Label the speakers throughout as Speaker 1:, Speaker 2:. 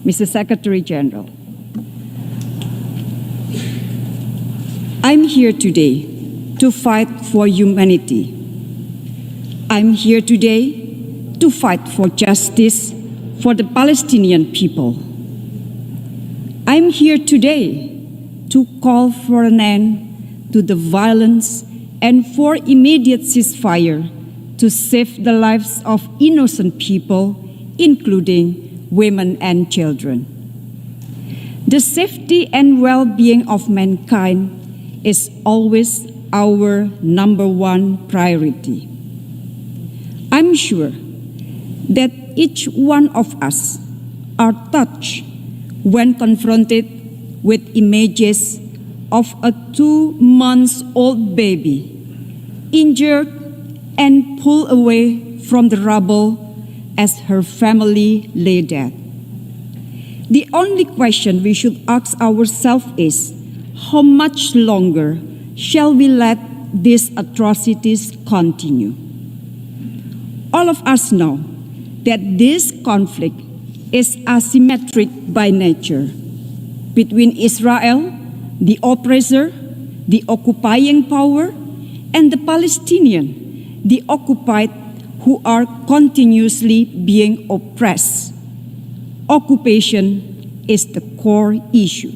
Speaker 1: Mr. Secretary General, I'm here today to fight for humanity. I'm here today to fight for justice for the Palestinian people. I'm here today to call for an end to the violence and for immediate ceasefire to save the lives of innocent people, including women and children. The safety and well-being of mankind is always our number one priority. I'm sure that each one of us are touched when confronted with images of a 2-month-old baby injured and pulled away from the rubble as her family lay dead. The only question we should ask ourselves is, how much longer shall we let these atrocities continue? All of us know that this conflict is asymmetric by nature between Israel, the oppressor, the occupying power, and the Palestinian, the occupied, who are continuously being oppressed. Occupation is the core issue.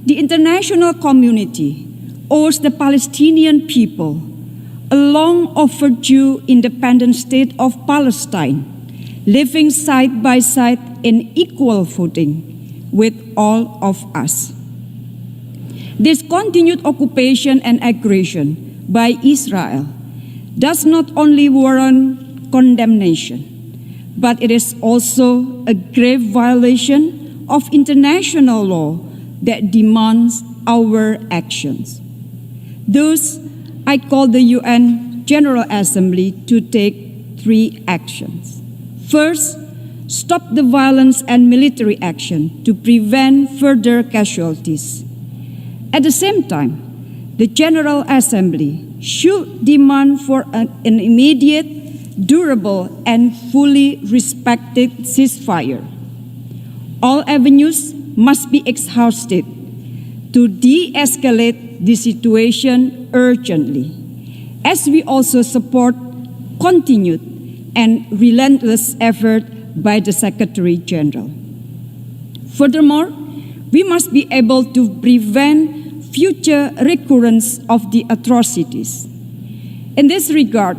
Speaker 1: The international community owes the Palestinian people a long overdue independent state of Palestine, living side by side in equal footing with all of us. This continued occupation and aggression by Israel does not only warrant condemnation, but it is also a grave violation of international law that demands our actions. Thus, I call the UN General Assembly to take 3 actions. First, stop the violence and military action to prevent further casualties. At the same time, the General Assembly should demand for an immediate, durable, and fully respected ceasefire. All avenues must be exhausted to de-escalate the situation urgently, as we also support continued and relentless effort by the Secretary General. Furthermore, we must be able to prevent future recurrence of the atrocities. In this regard,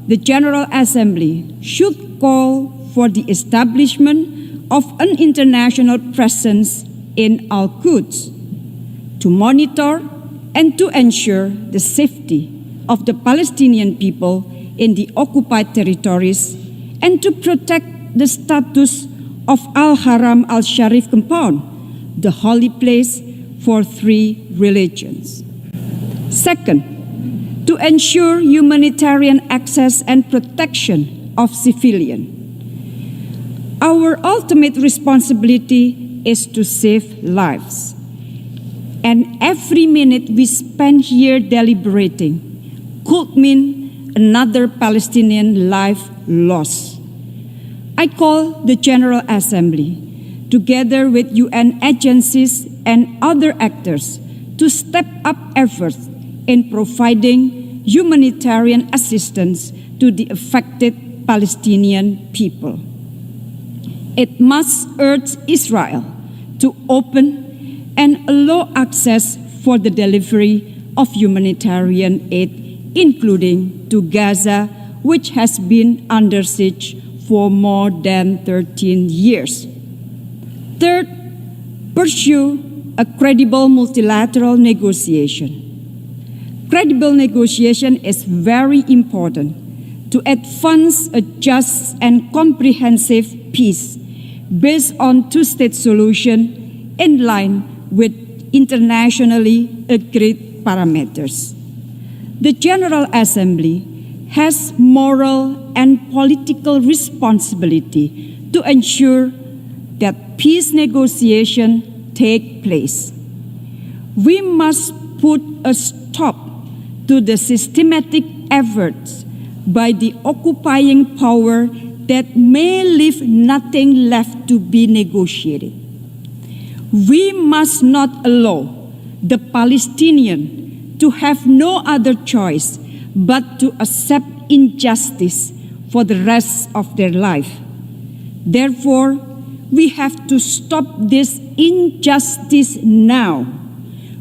Speaker 1: the General Assembly should call for the establishment of an international presence in Al-Quds to monitor and to ensure the safety of the Palestinian people in the occupied territories and to protect the status of Al-Haram al-Sharif compound, the holy place for 3 religions. Second, to ensure humanitarian access and protection of civilians. Our ultimate responsibility is to save lives. And every minute we spend here deliberating could mean another Palestinian life lost. I call the General Assembly, together with UN agencies and other actors, to step up efforts in providing humanitarian assistance to the affected Palestinian people. It must urge Israel to open and allow access for the delivery of humanitarian aid, including to Gaza, which has been under siege for more than 13 years. Third, pursue a credible multilateral negotiation. Credible negotiation is very important to advance a just and comprehensive peace based on 2-state solution in line with internationally agreed parameters. The General Assembly has moral and political responsibility to ensure that peace negotiations take place. We must put a stop to the systematic efforts by the occupying power that may leave nothing left to be negotiated. We must not allow the Palestinians to have no other choice but to accept injustice for the rest of their life. Therefore, we have to stop this injustice now.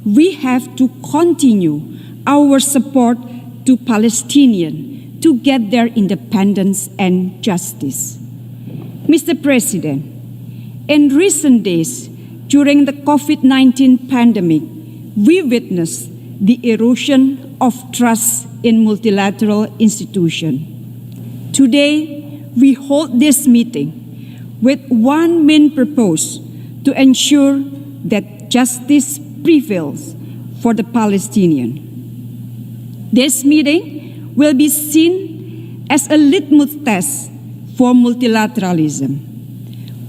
Speaker 1: We have to continue our support to Palestinians to get their independence and justice. Mr. President, in recent days, during the COVID-19 pandemic, we witnessed the erosion of trust in multilateral institutions. Today, we hold this meeting with one main purpose: to ensure that justice prevails for the Palestinians. This meeting will be seen as a litmus test for multilateralism.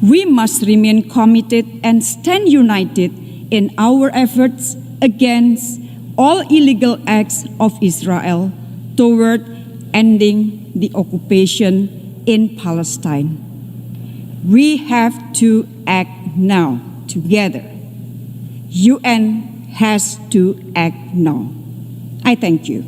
Speaker 1: We must remain committed and stand united in our efforts against all illegal acts of Israel toward ending the occupation in Palestine. We have to act now together. UN has to act now. I thank you.